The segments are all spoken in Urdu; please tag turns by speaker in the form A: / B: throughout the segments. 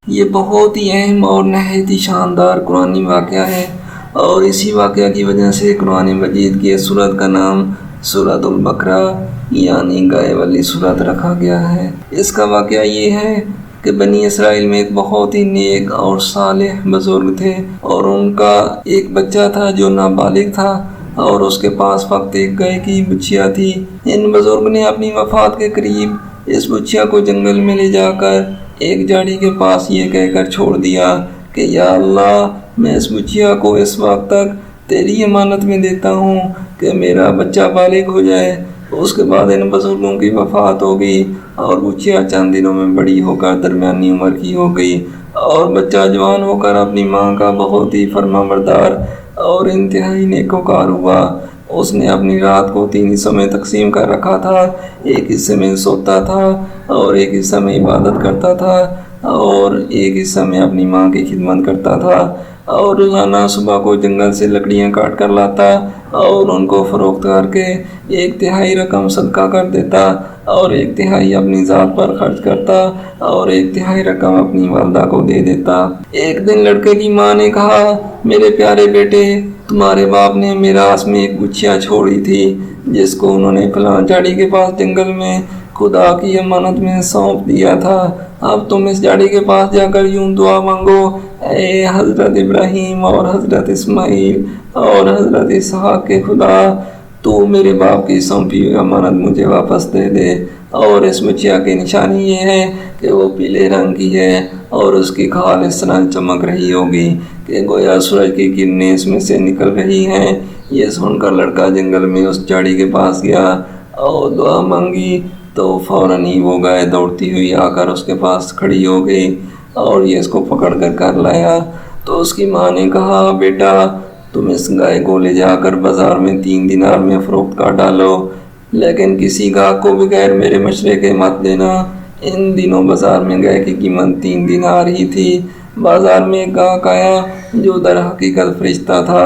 A: یہ بہت ہی اہم اور نہایت ہی شاندار قرآنی واقعہ ہے، اور اسی واقعہ کی وجہ سے قرآن مجید کی اس سورت کا نام سورۃ البقرہ یعنی گائے والی سورت رکھا گیا ہے۔ اس کا واقعہ یہ ہے کہ بنی اسرائیل میں ایک بہت ہی نیک اور صالح بزرگ تھے، اور ان کا ایک بچہ تھا جو نابالغ تھا، اور اس کے پاس فقط ایک گائے کی بچیا تھی۔ ان بزرگ نے اپنی وفات کے قریب اس بچیا کو جنگل میں لے جا کر ایک جھاڑی کے پاس یہ کہہ کر چھوڑ دیا کہ یا اللہ، میں اس بچیا کو اس وقت تک تیری امانت میں دیتا ہوں کہ میرا بچہ بالغ ہو جائے۔ اس کے بعد ان بزرگوں کی وفات ہو گئی، اور بچیا چند دنوں میں بڑی ہو کر درمیانی عمر کی ہو گئی، اور بچہ جوان ہو کر اپنی ماں کا بہت ہی فرما بردار اور انتہائی نیکوکار ہوا۔ اس نے اپنی رات کو 3 حصوں میں تقسیم کر رکھا تھا، ایک حصے میں سوتا تھا، اور ایک حصہ میں عبادت کرتا تھا، اور ایک حصہ میں اپنی ماں کی خدمت کرتا تھا، اور روزانہ صبح کو جنگل سے لکڑیاں کاٹ کر لاتا اور ان کو فروخت کر کے 1/3 رقم صدقہ کر دیتا، اور 1/3 اپنی ذات پر خرچ کرتا، اور 1/3 رقم اپنی والدہ کو دے دیتا۔ ایک دن لڑکے کی ماں نے کہا، میرے پیارے بیٹے، تمہارے باپ نے میراث میں ایک بچیا چھوڑی تھی جس کو انہوں نے فلاں جھاڑی کے پاس جنگل میں خدا کی امانت میں سونپ دیا تھا۔ اب تم اس جھاڑی کے پاس جا کر یوں دعا مانگو، اے حضرت ابراہیم اور حضرت اسماعیل اور حضرت اسحاق کے خدا، تو میرے باپ کی سونپی ہوئی امانت مجھے واپس دے دے۔ اور اس بچیا کی نشانی یہ ہے کہ وہ پیلے رنگ کی ہے، اور اس کی کھال اس طرح چمک رہی ہوگی کہ گویا سورج کی کرنیں اس میں سے نکل رہی ہیں۔ یہ سن کر لڑکا جنگل میں اس جھاڑی کے پاس گیا اور دعا مانگی، تو فوراً ہی وہ گائے دوڑتی ہوئی آ کر اس کے پاس کھڑی ہو گئی، اور یہ اس کو پکڑ کر لایا۔ تو اس کی ماں نے کہا، بیٹا، تم اس گائے کو لے جا کر بازار میں 3 دینار میں فروخت کر ڈالو، لیکن کسی گاہک کو بغیر میرے مشورے کے مت دینا۔ ان دنوں بازار میں گائے کی قیمت 3 دینار ہی تھی۔ بازار میں ایک گاہک آیا جو در حقیقت فرشتہ تھا۔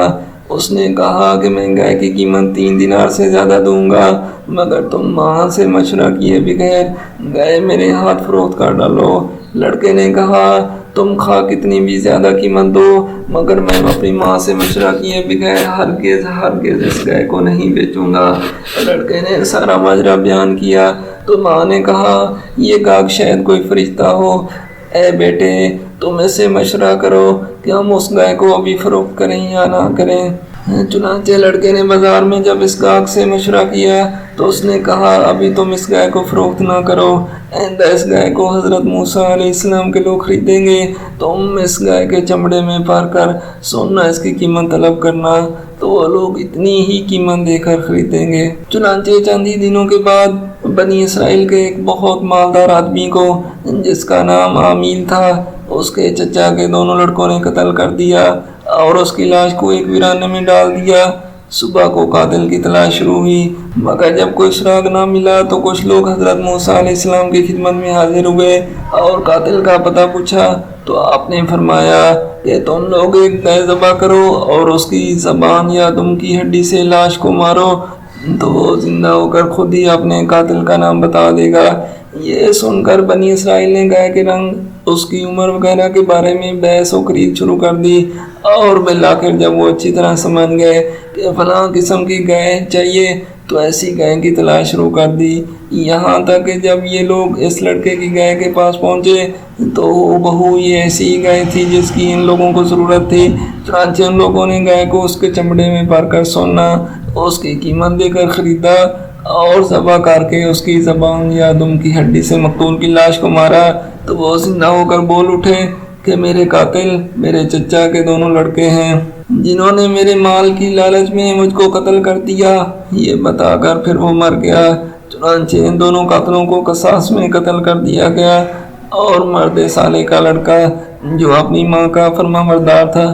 A: اس نے کہا کہ میں گائے کی قیمت 3 دینار سے زیادہ دوں گا، مگر تم ماں سے مشورہ کیے بغیر گائے میرے ہاتھ فروخت کر ڈالو۔ لڑکے نے کہا، تم خواہ کتنی بھی زیادہ قیمت دو، مگر میں اپنی ماں سے مشورہ کیے بغیر ہرگز اس گائے کو نہیں بیچوں گا۔ لڑکے نے سارا ماجرا بیان کیا تو ماں نے کہا، یہ گاہک شاید کوئی فرشتہ ہو۔ اے بیٹے، تم اس سے مشورہ کرو کہ ہم اس گائے کو ابھی فروخت کریں یا نہ کریں۔ چنانچہ لڑکے نے بازار میں جب اس گاہک سے مشورہ کیا تو اس نے کہا، ابھی تم اس گائے کو فروخت نہ کرو، آئندہ اس گائے کو حضرت موسیٰ علیہ السلام کے لوگ خریدیں گے، تم اس گائے کے چمڑے میں بھر کر سونا اس کی قیمت طلب کرنا، تو وہ لوگ اتنی ہی قیمت دے کر خریدیں گے۔ چنانچہ چند ہی دنوں کے بعد بنی اسرائیل کے ایک بہت مالدار آدمی کو، جس کا نام عامیل تھا، اس کے چچا کے دونوں لڑکوں نے قتل کر دیا اور اس کی لاش کو ایک ویرانے میں ڈال دیا۔ صبح کو قاتل کی تلاش شروع ہوئی، مگر جب کوئی سراغ نہ ملا تو کچھ لوگ حضرت موسیٰ علیہ السلام کی خدمت میں حاضر ہوئے اور قاتل کا پتہ پوچھا تو آپ نے فرمایا کہ تم لوگ ایک گائے ذبح کرو اور اس کی زبان یا دم کی ہڈی سے لاش کو مارو، تو وہ زندہ ہو کر خود ہی اپنے قاتل کا نام بتا دے گا۔ یہ سن کر بنی اسرائیل نے گائے کے رنگ، اس کی عمر وغیرہ کے بارے میں بحث و خرید شروع کر دی، اور بالآخر جب وہ اچھی طرح سمجھ گئے کہ فلاں قسم کی گائے چاہیے تو ایسی گائے کی تلاش شروع کر دی، یہاں تک کہ جب یہ لوگ اس لڑکے کی گائے کے پاس پہنچے تو بہو یہ ایسی گائے تھی جس کی ان لوگوں کو ضرورت تھی۔ چنانچہ ان لوگوں نے گائے کو اس کے چمڑے میں بھر کر سونا اس کی قیمت دے کر خریدا اور ذبح کر کے اس کی زبان یا دم کی ہڈی سے مقتول کی لاش کو مارا، تو وہ زندہ ہو کر بول اٹھے کہ میرے قاتل میرے چچا کے دونوں لڑکے ہیں جنہوں نے میرے مال کی لالچ میں مجھ کو قتل کر دیا۔ یہ بتا کر پھر وہ مر گیا۔ چنانچہ ان دونوں قاتلوں کو قصاص میں قتل کر دیا گیا، اور مرد صالح کا لڑکا جو اپنی ماں کا فرما بردار تھا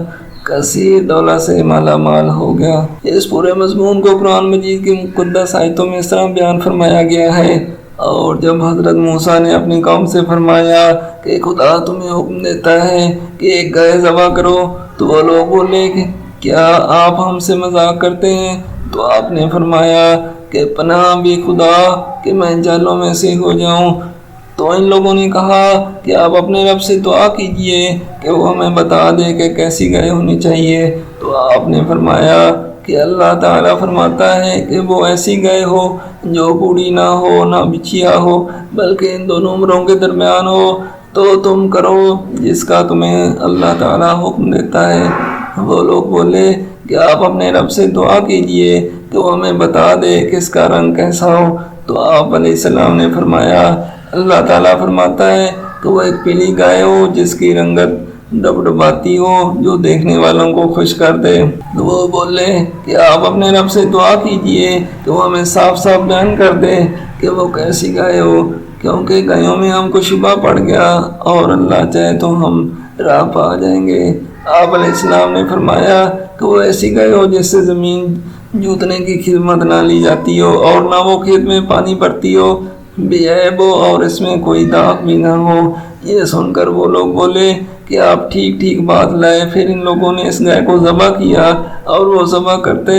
A: کثیر دولت سے مالا مال ہو گیا۔ اس پورے مضمون کو قرآن مجید کی مقدس آیتوں میں اس طرح بیان فرمایا گیا ہے، اور جب حضرت موسیٰ نے اپنی قوم سے فرمایا کہ خدا تمہیں حکم دیتا ہے کہ ایک گائے ذبح کرو، تو وہ لوگ بولے کہ کیا آپ ہم سے مذاق کرتے ہیں؟ تو آپ نے فرمایا کہ پناہ بھی خدا کہ میں جالوں میں سے ہو جاؤں۔ تو ان لوگوں نے کہا کہ آپ اپنے رب سے دعا کیجئے کہ وہ ہمیں بتا دے کہ کیسی گائے ہونی چاہیے۔ تو آپ نے فرمایا کہ اللہ تعالیٰ فرماتا ہے کہ وہ ایسی گائے ہو جو بوڑھی نہ ہو نہ بچھیا ہو بلکہ ان دونوں عمروں کے درمیان ہو، تو تم کرو جس کا تمہیں اللہ تعالیٰ حکم دیتا ہے۔ وہ لوگ بولے کہ آپ اپنے رب سے دعا کیجئے کہ وہ ہمیں بتا دے کہ اس کا رنگ کیسا ہو۔ تو آپ علیہ السلام نے فرمایا اللہ تعالیٰ فرماتا ہے کہ وہ ایک پیلی گائے ہو جس کی رنگت ڈبڈباتی ہو جو دیکھنے والوں کو خوش کر دے۔ تو وہ بولے کہ آپ اپنے رب سے دعا کیجئے کہ وہ ہمیں صاف صاف بیان کر دے کہ وہ کیسی گائے ہو، کیونکہ گایوں میں ہم کو شبہ پڑ گیا اور اللہ چاہے تو ہم راہ پا جائیں گے۔ آپ علیہ السلام نے فرمایا کہ وہ ایسی گائے ہو جس سے زمین جوتنے کی خدمت نہ لی جاتی ہو اور نہ وہ کھیت میں پانی بھرتی ہو، بے عیب ہو اور اس میں کوئی داغ بھی نہ ہو۔ یہ سن کر وہ لوگ بولے کہ آپ ٹھیک ٹھیک بات لائے۔ پھر ان لوگوں نے اس گائے کو ذبح کیا اور وہ ذبح کرتے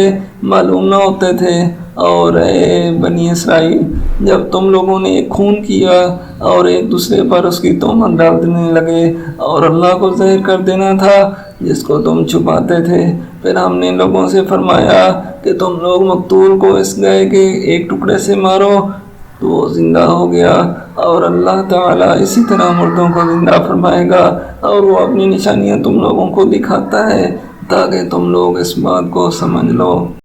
A: معلوم نہ ہوتے تھے۔ اور اے بنی اسرائیل، جب تم لوگوں نے ایک خون کیا اور ایک دوسرے پر اس کی تہمت ڈال دینے لگے اور اللہ کو ظاہر کر دینا تھا جس کو تم چھپاتے تھے، پھر ہم نے لوگوں سے فرمایا کہ تم لوگ مقتول کو اس گائے کے ایک ٹکڑے سے مارو، تو وہ زندہ ہو گیا۔ اور اللہ تعالیٰ اسی طرح مردوں کو زندہ فرمائے گا اور وہ اپنی نشانیاں تم لوگوں کو دکھاتا ہے تاکہ تم لوگ اس بات کو سمجھ لو۔